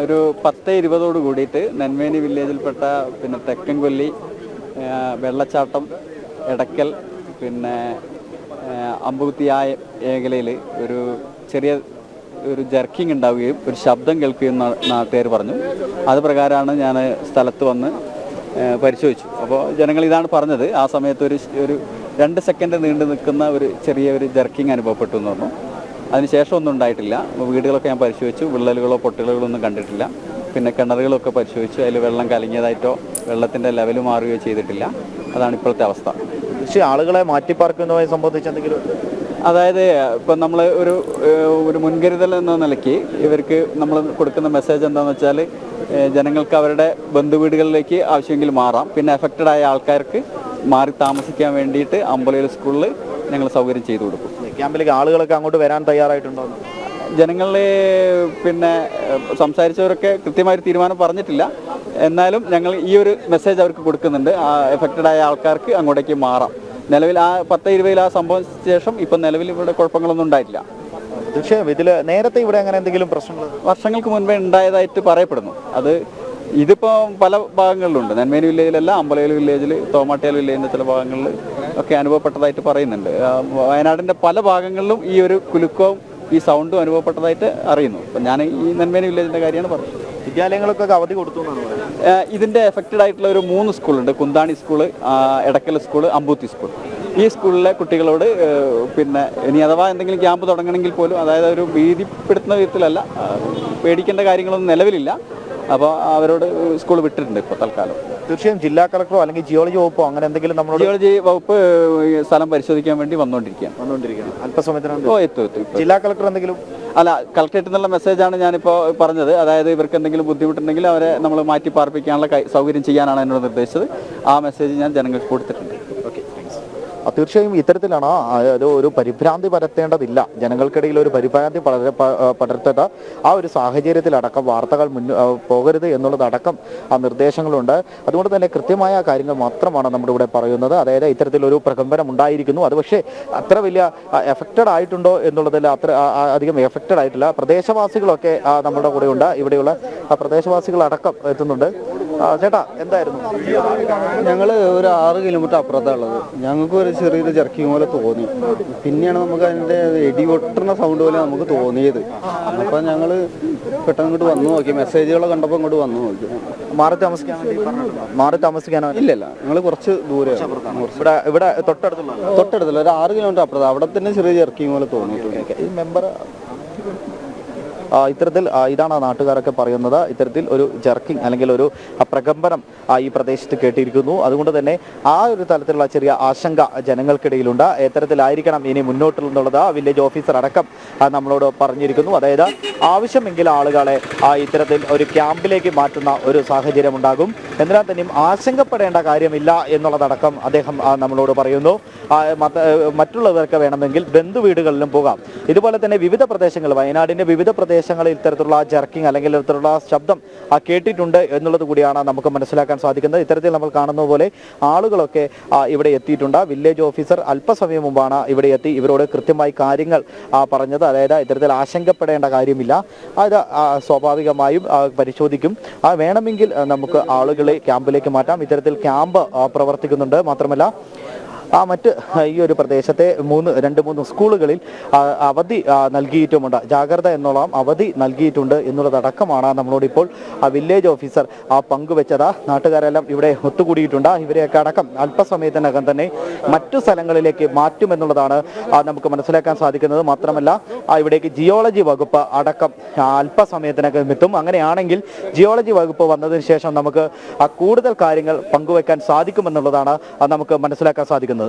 ഒരു 10:20 കൂടിയിട്ട് നെന്മേനി വില്ലേജിൽപ്പെട്ട പിന്നെ തെക്കൻകൊല്ലി, വെള്ളച്ചാട്ടം, എടക്കൽ, പിന്നെ അമ്പുകുത്തിയായ മേഖലയിൽ ഒരു ചെറിയ ജർക്കിംഗ് ഉണ്ടാവുകയും ഒരു ശബ്ദം കേൾക്കുകയും നാട്ടുകാർ പറഞ്ഞു. അത് പ്രകാരമാണ് ഞാൻ സ്ഥലത്ത് വന്ന് പരിശോധിച്ചു. അപ്പോൾ ജനങ്ങൾ ഇതാണ് പറഞ്ഞത്. ആ സമയത്ത് ഒരു 2 സെക്കൻഡ് നീണ്ടു നിൽക്കുന്ന ചെറിയൊരു ജർക്കിംഗ് അനുഭവപ്പെട്ടു എന്ന് പറഞ്ഞു. അതിനുശേഷം ഒന്നും ഉണ്ടായിട്ടില്ല. വീടുകളൊക്കെ ഞാൻ പരിശോധിച്ചു. വിള്ളലുകളോ പൊട്ടലുകളോ ഒന്നും കണ്ടിട്ടില്ല. പിന്നെ കിണറുകളൊക്കെ പരിശോധിച്ചു. അതിൽ വെള്ളം കലങ്ങിയതായിട്ടോ വെള്ളത്തിൻ്റെ ലെവൽ മാറുകയോ ചെയ്തിട്ടില്ല. അതാണ് ഇപ്പോഴത്തെ അവസ്ഥ. പക്ഷേ ആളുകളെ മാറ്റിപ്പാർക്കുന്നതുമായി സംബന്ധിച്ച് എന്തെങ്കിലും, അതായത് ഇപ്പം നമ്മൾ ഒരു മുൻകരുതൽ എന്ന നിലയ്ക്ക് ഇവർക്ക് നമ്മൾ കൊടുക്കുന്ന മെസ്സേജ് എന്താണെന്ന് വെച്ചാൽ, ജനങ്ങൾക്ക് അവരുടെ ബന്ധുവീടുകളിലേക്ക് ആവശ്യമെങ്കിൽ മാറാം. പിന്നെ എഫക്റ്റഡ് ആയ ആൾക്കാർക്ക് മാറി താമസിക്കാൻ വേണ്ടിയിട്ട് അമ്പലവയൽ സ്കൂളിൽ ഞങ്ങൾ സൗകര്യം ചെയ്തു കൊടുക്കും. ക്യാമ്പിലേക്ക് ആളുകളൊക്കെ അങ്ങോട്ട് വരാൻ തയ്യാറായിട്ടുണ്ടോ? ജനങ്ങളെ പിന്നെ സംസാരിച്ചവരൊക്കെ കൃത്യമായൊരു തീരുമാനം പറഞ്ഞിട്ടില്ല. എന്നാലും ഞങ്ങൾ ഈ ഒരു മെസ്സേജ് അവർക്ക് കൊടുക്കുന്നുണ്ട്. എഫക്റ്റഡ് ആയ ആൾക്കാർക്ക് അങ്ങോട്ടേക്ക് മാറാം. നിലവിൽ 10:20 ആ സംഭവിച്ച ശേഷം ഇപ്പം നിലവിൽ ഇവിടെ കുഴപ്പങ്ങളൊന്നും ഉണ്ടായിട്ടില്ല. തീർച്ചയായും ഇതിൽ നേരത്തെ ഇവിടെ അങ്ങനെ എന്തെങ്കിലും പ്രശ്നങ്ങൾ വർഷങ്ങൾക്ക് മുൻപേ ഉണ്ടായതായിട്ട് പറയപ്പെടുന്നു. ഇതിപ്പോൾ പല ഭാഗങ്ങളിലുണ്ട്. നെന്മേനി വില്ലേജിലല്ല, അമ്പലവയൽ വില്ലേജിൽ, തോമാട്ടിയാൽ വില്ലേജിൻ്റെ ചില ഭാഗങ്ങളിൽ ഒക്കെ അനുഭവപ്പെട്ടതായിട്ട് പറയുന്നുണ്ട്. വയനാടിൻ്റെ പല ഭാഗങ്ങളിലും ഈ ഒരു കുലുക്കവും ഈ സൗണ്ടും അനുഭവപ്പെട്ടതായിട്ട് അറിയുന്നു. അപ്പം ഞാൻ ഈ നെന്മേനി വില്ലേജിൻ്റെ കാര്യമാണ് പറഞ്ഞത്. വിദ്യാലയങ്ങൾക്കൊക്കെ അവധി കൊടുത്തു എന്നാണ്. ഇതിൻ്റെ എഫക്റ്റഡ് ആയിട്ടുള്ള ഒരു 3 സ്കൂളുണ്ട്. കുന്താണി school, Edakkal school, Ambuthi school. ഈ സ്കൂളിലെ കുട്ടികളോട് പിന്നെ ഇനി അഥവാ എന്തെങ്കിലും ക്യാമ്പ് തുടങ്ങണമെങ്കിൽ പോലും, അതായത് ഒരു ഭീതിപ്പെടുത്തുന്ന വിധത്തിലല്ല, പേടിക്കേണ്ട കാര്യങ്ങളൊന്നും നിലവിലില്ല. അപ്പോൾ അവരോട് സ്കൂൾ വിട്ടിട്ടുണ്ട് ഇപ്പോൾ തൽക്കാലം. തീർച്ചയായും ജില്ലാ കളക്ടറോ അല്ലെങ്കിൽ ജിയോളജി വകുപ്പോ അങ്ങനെ എന്തെങ്കിലും നമ്മളോട്? ജിയോളജി വകുപ്പ് സ്ഥലം പരിശോധിക്കാൻ വേണ്ടി വന്നുകൊണ്ടിരിക്കുകയാണ്. അല്പസമയത്തിനകം എത്തും. ജില്ലാ കളക്ടർ എന്തെങ്കിലും? അല്ല, കളക്ടറേറ്റിൽ നിന്നുള്ള മെസ്സേജാണ് ഞാനിപ്പോൾ പറഞ്ഞത്. അതായത് ഇവർക്ക് എന്തെങ്കിലും ബുദ്ധിമുട്ടുണ്ടെങ്കിൽ അവരെ നമ്മൾ മാറ്റി പാർപ്പിക്കാനുള്ള സൗകര്യം ചെയ്യാനാണ് എന്നോട് നിർദ്ദേശിച്ചത്. ആ മെസ്സേജ് ഞാൻ ജനങ്ങൾക്ക് കൊടുത്തിട്ടുണ്ട്. തീർച്ചയായും ഇത്തരത്തിലാണ് ഒരു പരിഭ്രാന്തി പരത്തേണ്ടതില്ല. ജനങ്ങൾക്കിടയിൽ ഒരു പരിഭ്രാന്തി പടർത്തേണ്ട ആ ഒരു സാഹചര്യത്തിലടക്കം വാർത്തകൾ പോകരുത് എന്നുള്ളതടക്കം ആ നിർദ്ദേശങ്ങളുണ്ട്. അതുകൊണ്ട് തന്നെ കൃത്യമായ കാര്യങ്ങൾ മാത്രമാണ് നമ്മുടെ ഇവിടെ പറയുന്നത്. അതായത് ഇത്തരത്തിലൊരു പ്രകമ്പനം ഉണ്ടായിരിക്കുന്നു. അത് പക്ഷേ അത്ര വലിയ എഫക്റ്റഡ് ആയിട്ടുണ്ടോ എന്നുള്ളതിൽ അത്ര അധികം എഫക്റ്റഡ് ആയിട്ടില്ല. പ്രദേശവാസികളൊക്കെ നമ്മുടെ കൂടെയുണ്ട്. ഇവിടെയുള്ള പ്രദേശവാസികളടക്കം എത്തുന്നുണ്ട്. ചേട്ടാ, എന്തായിരുന്നു? ഞങ്ങൾ ഒരു 6 കിലോമീറ്റർ അപ്പുറത്താണുള്ളത്. ഞങ്ങൾക്ക് ഒരു ചെറിയൊരു ജർക്കിങ് പോലെ തോന്നി. പിന്നെയാണ് നമുക്ക് അതിൻ്റെ ഇടിവൊട്ടുന്ന സൗണ്ട് പോലെ നമുക്ക് തോന്നിയത്. അപ്പം ഞങ്ങൾ പെട്ടെന്ന് ഇങ്ങോട്ട് വന്നു നോക്കി. മെസ്സേജുകളെ കണ്ടപ്പോൾ ഇങ്ങോട്ട് വന്നു നോക്കി. മാറി താമസിക്കാനോ? ഇല്ലല്ല, ഞങ്ങൾ കുറച്ച് ദൂരെ, ഇവിടെ തൊട്ടടുത്തുള്ള ഒരു 6 കിലോമീറ്റർ അപ്പുറത്ത്. അവിടെ തന്നെ ചെറിയ ജർക്കിങ് പോലെ തോന്നിയിട്ടുണ്ട്. ഈ മെമ്പർ ഇത്തരത്തിൽ ഇതാണ് നാട്ടുകാരൊക്കെ പറയുന്നത്. ഇത്തരത്തിൽ ഒരു ജർക്കിംഗ് അല്ലെങ്കിൽ ഒരു പ്രകമ്പനം ഈ പ്രദേശത്ത് കേട്ടിരിക്കുന്നു. അതുകൊണ്ട് തന്നെ ആ ഒരു തലത്തിലുള്ള ചെറിയ ആശങ്ക ജനങ്ങൾക്കിടയിലുണ്ട്. എത്തരത്തിലായിരിക്കണം ഇനി മുന്നോട്ടുള്ളത് വില്ലേജ് ഓഫീസർ അടക്കം നമ്മളോട് പറഞ്ഞിരിക്കുന്നു. അതായത് ആവശ്യമെങ്കിൽ ആളുകളെ ഇത്തരത്തിൽ ഒരു ക്യാമ്പിലേക്ക് മാറ്റുന്ന ഒരു സാഹചര്യം ഉണ്ടാകും. എന്നാൽ തന്നെയും ആശങ്കപ്പെടേണ്ട കാര്യമില്ല എന്നുള്ളതടക്കം അദ്ദേഹം നമ്മളോട് പറയുന്നു. മറ്റുള്ളവർക്ക് വേണമെങ്കിൽ ബന്ധുവീടുകളിലും പോകാം. ഇതുപോലെ തന്നെ വിവിധ പ്രദേശങ്ങൾ, വയനാടിൻ്റെ വിവിധ പ്രദേശങ്ങളിൽ ഇത്തരത്തിലുള്ള ജർക്കിംഗ് അല്ലെങ്കിൽ ഇത്തരത്തിലുള്ള ശബ്ദം കേട്ടിട്ടുണ്ട് എന്നുള്ളത് കൂടിയാണ് നമുക്ക് മനസ്സിലാക്കാൻ സാധിക്കുന്നത്. ഇത്തരത്തിൽ നമ്മൾ കാണുന്ന പോലെ ആളുകളൊക്കെ ഇവിടെ എത്തിയിട്ടുണ്ട്. വില്ലേജ് ഓഫീസർ അല്പസമയം മുമ്പാണ് ഇവിടെ എത്തി ഇവരോട് കൃത്യമായി കാര്യങ്ങൾ പറഞ്ഞത്. അതായത് ഇത്തരത്തിൽ ആശങ്കപ്പെടേണ്ട കാര്യമില്ല. അത് സ്വാഭാവികമായും പരിശോധിക്കും. വേണമെങ്കിൽ നമുക്ക് ആളുകളെ ക്യാമ്പിലേക്ക് മാറ്റാം. ഇത്തരത്തിൽ ക്യാമ്പ് പ്രവർത്തിക്കുന്നുണ്ട്. മാത്രമല്ല മറ്റ് ഈ ഒരു പ്രദേശത്തെ 2-3 സ്കൂളുകളിൽ അവധി നൽകിയിട്ടുമുണ്ട്. ജാഗ്രത എന്നോളം അവധി നൽകിയിട്ടുണ്ട് എന്നുള്ളതടക്കമാണ് നമ്മളോടിപ്പോൾ വില്ലേജ് ഓഫീസർ പങ്കുവെച്ചത്. നാട്ടുകാരെല്ലാം ഇവിടെ ഒത്തുകൂടിയിട്ടുണ്ട്. ഇവരെയൊക്കെ അടക്കം അല്പസമയത്തിനകം തന്നെ മറ്റു സ്ഥലങ്ങളിലേക്ക് മാറ്റുമെന്നുള്ളതാണ് നമുക്ക് മനസ്സിലാക്കാൻ സാധിക്കുന്നത്. മാത്രമല്ല ഇവിടേക്ക് ജിയോളജി വകുപ്പ് അടക്കം അല്പസമയത്തിനകം എത്തും. അങ്ങനെയാണെങ്കിൽ ജിയോളജി വകുപ്പ് വന്നതിന് ശേഷം നമുക്ക് കൂടുതൽ കാര്യങ്ങൾ പങ്കുവെക്കാൻ സാധിക്കുമെന്നുള്ളതാണ് നമുക്ക് മനസ്സിലാക്കാൻ സാധിക്കുന്നത്.